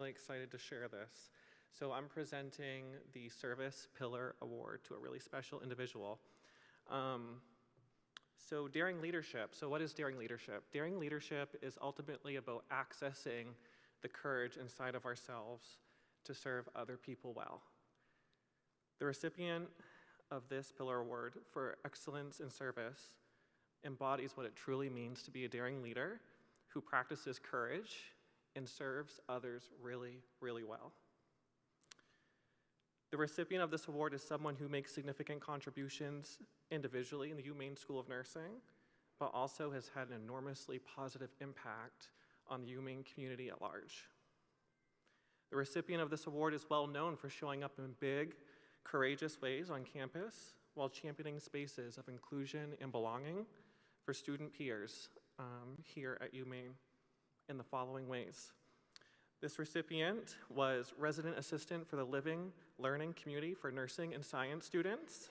really excited to share this. So I'm presenting the Service Pillar Award to a really special individual. So daring leadership. So what is daring leadership? Daring leadership is ultimately about accessing the courage inside of ourselves to serve other people well. The recipient of this Pillar Award for excellence in service embodies what it truly means to be a daring leader who practices courage and serves others really, really well. The recipient of this award is someone who makes significant contributions individually in the Maine School of Nursing, but also has had an enormously positive impact on the Maine community at large. The recipient of this award is well known for showing up in big, courageous ways on campus while championing spaces of inclusion and belonging for student peers here at UMaine in the following ways. This recipient was resident assistant for the Living Learning Community for nursing and science students,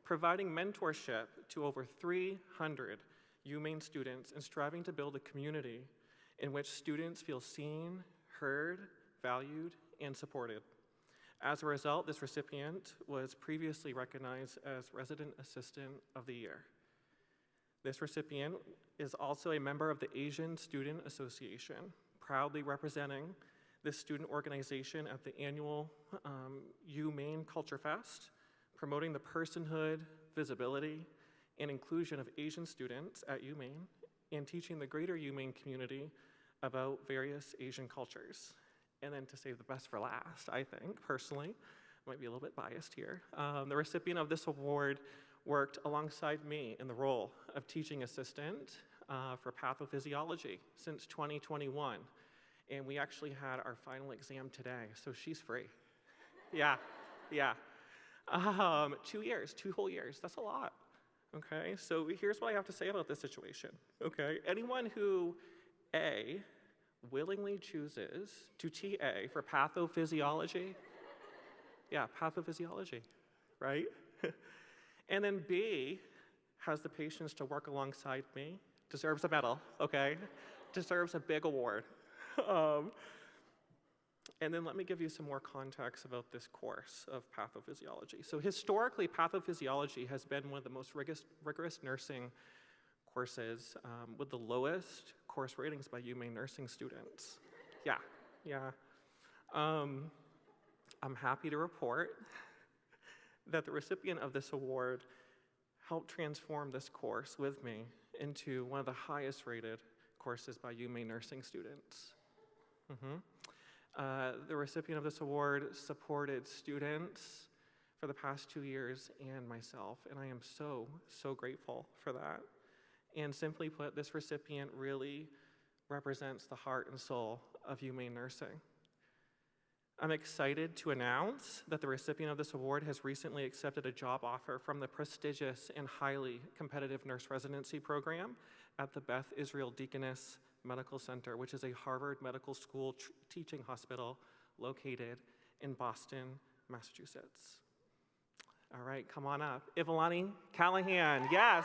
providing mentorship to over 300 UMaine students and striving to build a community in which students feel seen, heard, valued, and supported. As a result, this recipient was previously recognized as Resident Assistant of the Year. This recipient is also a member of the Asian Student Association, proudly representing this student organization at the annual UMaine Culture Fest, promoting the personhood, visibility, and inclusion of Asian students at UMaine, and teaching the greater UMaine community about various Asian cultures. And then to save the best for last, I think, personally, I might be a little bit biased here, the recipient of this award worked alongside me in the role of teaching assistant for pathophysiology since 2021. And we actually had our final exam today, so she's free. Yeah. 2 years, 2 whole years, that's a lot. Okay, so here's what I have to say about this situation. Okay, anyone who, A, willingly chooses to TA for pathophysiology, pathophysiology, right? And then B, has the patience to work alongside me, deserves a medal, okay? Deserves a big award. And then let me give you some more context about this course of pathophysiology. So historically, pathophysiology has been one of the most rigorous nursing courses with the lowest course ratings by UMaine nursing students. I'm happy to report that the recipient of this award helped transform this course with me into one of the highest rated courses by UMaine nursing students. The recipient of this award supported students for the past 2 years and myself, and I am so, so grateful for that. And simply put, this recipient really represents the heart and soul of UMaine nursing. I'm excited to announce that the recipient of this award has recently accepted a job offer from the prestigious and highly competitive nurse residency program at the Beth Israel Deaconess Medical Center, which is a Harvard Medical School teaching hospital located in Boston, Massachusetts. All right, come on up. Ivalani Callahan, yes.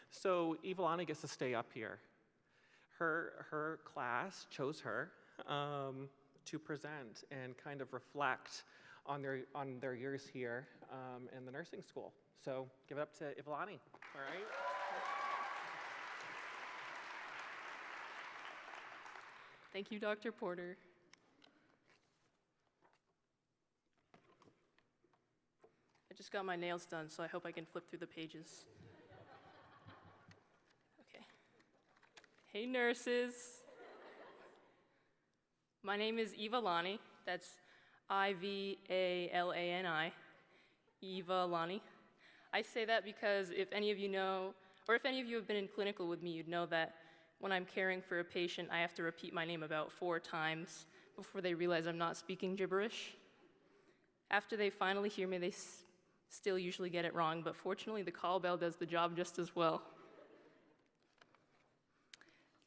So Ivalani gets to stay up here. Her class chose her to present and kind of reflect on their years here in the nursing school. So give it up to Ivalani, all right? Thank you, Dr. Porter. I just got my nails done, so I hope I can flip through the pages. Okay. Hey, nurses. My name is Ivalani. That's Ivalani. Ivalani. I say that because if any of you know, or if any of you have been in clinical with me, you'd know that when I'm caring for a patient, I have to repeat my name about 4 times before they realize I'm not speaking gibberish. After they finally hear me, they still usually get it wrong, but fortunately the call bell does the job just as well.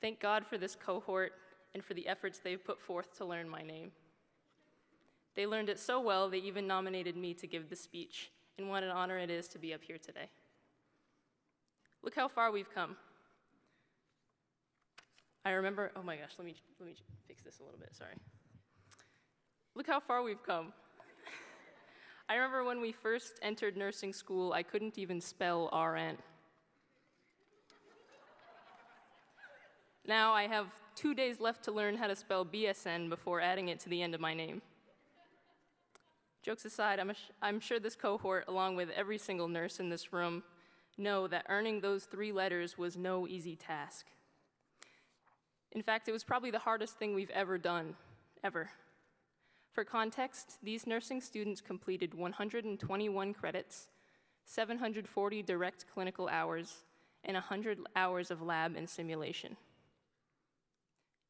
Thank God for this cohort and for the efforts they've put forth to learn my name. They learned it so well, they even nominated me to give the speech, and what an honor it is to be up here today. Look how far we've come. I remember, oh my gosh, let me fix this a little bit, sorry. Look how far we've come. I remember when we first entered nursing school, I couldn't even spell RN. Now I have 2 days left to learn how to spell BSN before adding it to the end of my name. Jokes aside, I'm sure this cohort, along with every single nurse in this room, know that earning those 3 letters was no easy task. In fact, it was probably the hardest thing we've ever done, ever. For context, these nursing students completed 121 credits, 740 direct clinical hours, and 100 hours of lab and simulation.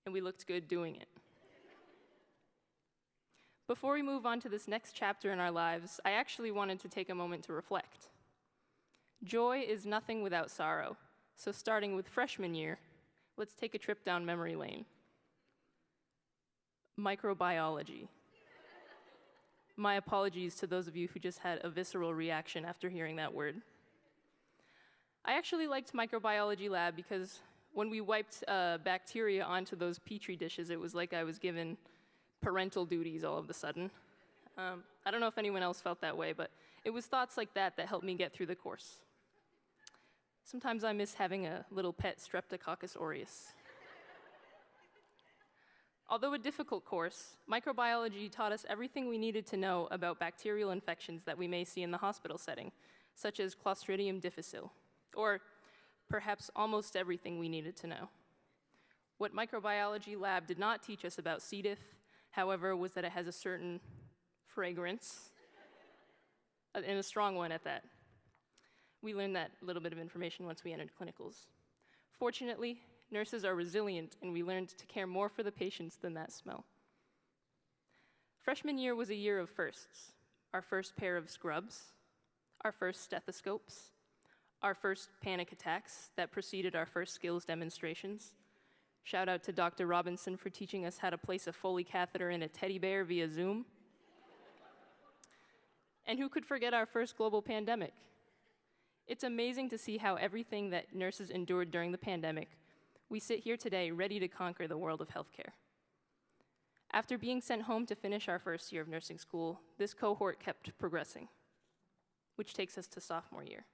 And we looked good doing it. Before we move on to this next chapter in our lives, I actually wanted to take a moment to reflect. Joy is nothing without sorrow, so starting with freshman year, let's take a trip down memory lane. Microbiology. My apologies to those of you who just had a visceral reaction after hearing that word. I actually liked microbiology lab because when we wiped bacteria onto those Petri dishes, it was like I was given parental duties all of a sudden. I don't know if anyone else felt that way, but it was thoughts like that that helped me get through the course. Sometimes I miss having a little pet Streptococcus aureus. Although a difficult course, microbiology taught us everything we needed to know about bacterial infections that we may see in the hospital setting, such as Clostridium difficile, or perhaps almost everything we needed to know. What microbiology lab did not teach us about C. diff, however, was that it has a certain fragrance, and a strong one at that. We learned that little bit of information once we entered clinicals. Fortunately, nurses are resilient, and we learned to care more for the patients than that smell. Freshman year was a year of firsts. Our first pair of scrubs, our first stethoscopes, our first panic attacks that preceded our first skills demonstrations. Shout out to Dr. Robinson for teaching us how to place a Foley catheter in a teddy bear via Zoom. And who could forget our first global pandemic? It's amazing to see how everything that nurses endured during the pandemic, we sit here today ready to conquer the world of healthcare. After being sent home to finish our first year of nursing school, this cohort kept progressing, which takes us to sophomore year.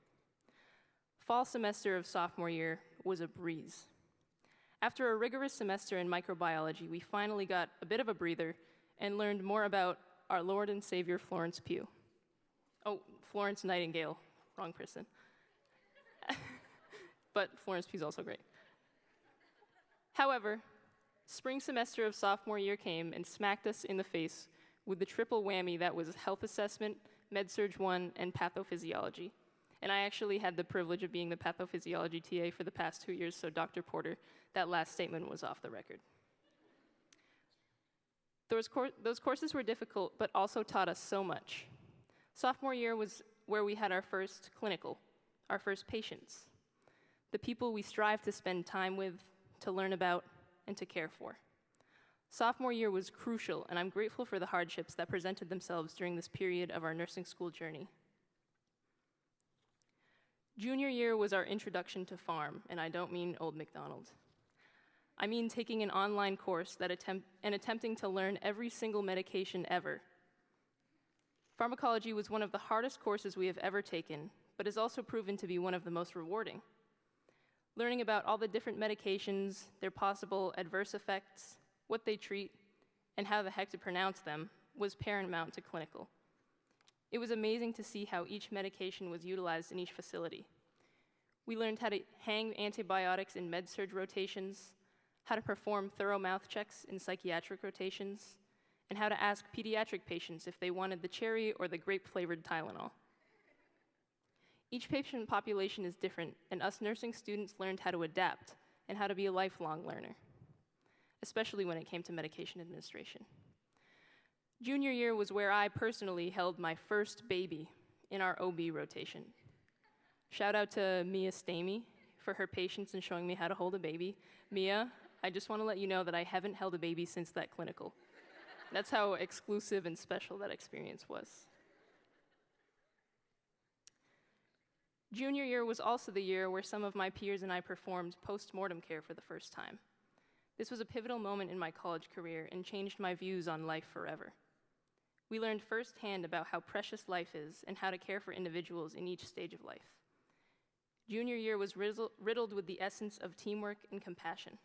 Fall semester of sophomore year was a breeze. After a rigorous semester in microbiology, we finally got a bit of a breather and learned more about our Lord and Savior Florence Pugh. Oh, Florence Nightingale, wrong person. But Florence Pugh's also great. However, spring semester of sophomore year came and smacked us in the face with the triple whammy that was health assessment, med-surg 1, and pathophysiology. And I actually had the privilege of being the pathophysiology TA for the past 2 years, so Dr. Porter, that last statement was off the record. Those courses were difficult, but also taught us so much. Sophomore year was where we had our first clinical, our first patients, the people we strive to spend time with, to learn about, and to care for. Sophomore year was crucial, and I'm grateful for the hardships that presented themselves during this period of our nursing school journey. Junior year was our introduction to pharm, and I don't mean Old MacDonald. I mean taking an online course and attempting to learn every single medication ever. Pharmacology was one of the hardest courses we have ever taken, but has also proven to be one of the most rewarding. Learning about all the different medications, their possible adverse effects, what they treat, and how the heck to pronounce them was paramount to clinical. It was amazing to see how each medication was utilized in each facility. We learned how to hang antibiotics in med-surg rotations, how to perform thorough mouth checks in psychiatric rotations, and how to ask pediatric patients if they wanted the cherry or the grape-flavored Tylenol. Each patient population is different, and us nursing students learned how to adapt and how to be a lifelong learner, especially when it came to medication administration. Junior year was where I personally held my first baby in our OB rotation. Shout out to Mia Stamey for her patience in showing me how to hold a baby. Mia, I just want to let you know that I haven't held a baby since that clinical. That's how exclusive and special that experience was. Junior year was also the year where some of my peers and I performed post-mortem care for the first time. This was a pivotal moment in my college career and changed my views on life forever. We learned firsthand about how precious life is and how to care for individuals in each stage of life. Junior year was riddled with the essence of teamwork and compassion.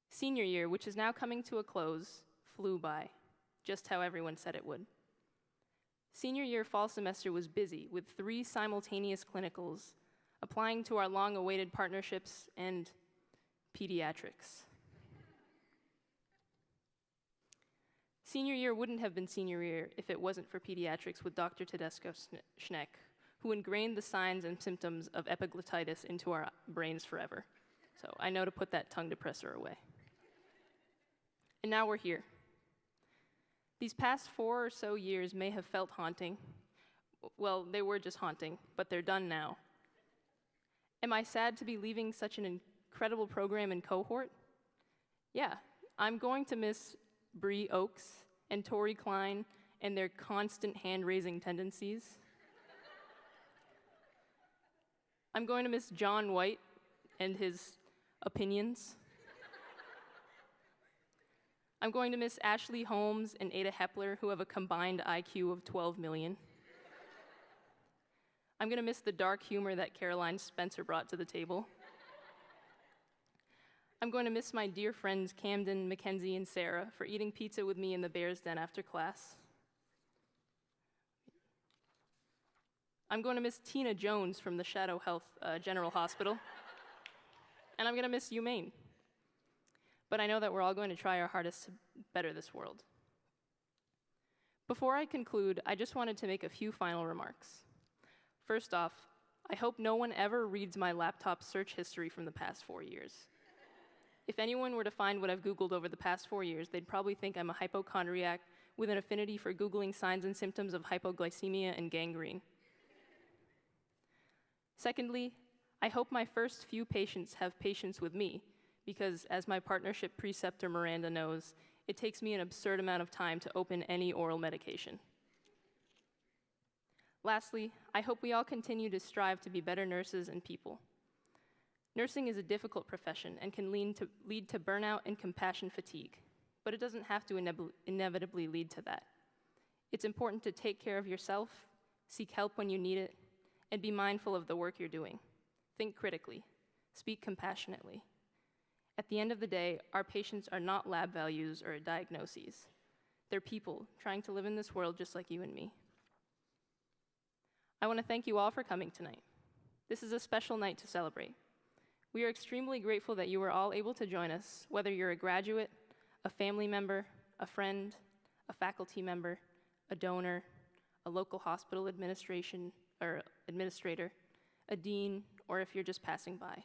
Senior year, which is now coming to a close, flew by, just how everyone said it would. Senior year fall semester was busy with 3 simultaneous clinicals, applying to our long-awaited partnerships, and pediatrics. Senior year wouldn't have been senior year if it wasn't for pediatrics with Dr. Tedesco Schneck, who ingrained the signs and symptoms of epiglottitis into our brains forever. So I know to put that tongue depressor away. And now we're here. These past 4 or so years may have felt haunting. Well, they were just haunting, but they're done now. Am I sad to be leaving such an incredible program in Cohort? Yeah, I'm going to miss Bree Oakes and Tori Klein and their constant hand-raising tendencies. I'm going to miss John White and his opinions. I'm going to miss Ashley Holmes and Ada Hepler, who have a combined IQ of 12 million. I'm going to miss the dark humor that Caroline Spencer brought to the table. I'm going to miss my dear friends Camden, Mackenzie, and Sarah for eating pizza with me in the Bears Den after class. I'm going to miss Tina Jones from the Shadow Health General Hospital. And I'm going to miss you, Maine. But I know that we're all going to try our hardest to better this world. Before I conclude, I just wanted to make a few final remarks. First off, I hope no one ever reads my laptop search history from the past 4 years. If anyone were to find what I've Googled over the past 4 years, they'd probably think I'm a hypochondriac with an affinity for Googling signs and symptoms of hypoglycemia and gangrene. Secondly, I hope my first few patients have patience with me, because as my partnership preceptor Miranda knows, it takes me an absurd amount of time to open any oral medication. Lastly, I hope we all continue to strive to be better nurses and people. Nursing is a difficult profession and can lead to burnout and compassion fatigue, but it doesn't have to inevitably lead to that. It's important to take care of yourself, seek help when you need it, and be mindful of the work you're doing. Think critically, speak compassionately. At the end of the day, our patients are not lab values or diagnoses. They're people trying to live in this world just like you and me. I want to thank you all for coming tonight. This is a special night to celebrate. We are extremely grateful that you were all able to join us, whether you're a graduate, a family member, a friend, a faculty member, a donor, a local hospital administrator, a dean, or if you're just passing by.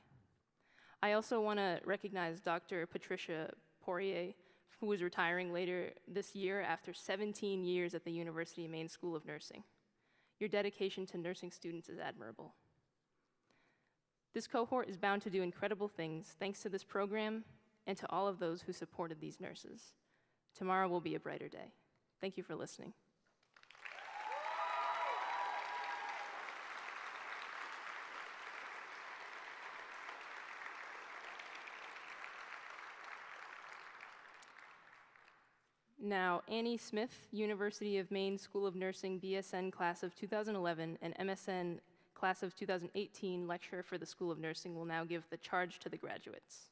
I also want to recognize Dr. Patricia Poirier, who is retiring later this year after 17 years at the University of Maine School of Nursing. Your dedication to nursing students is admirable. This cohort is bound to do incredible things thanks to this program and to all of those who supported these nurses. Tomorrow will be a brighter day. Thank you for listening. Now, Annie Smith, University of Maine School of Nursing BSN Class of 2011 and MSN Class of 2018 lecturer for the School of Nursing, will now give the charge to the graduates.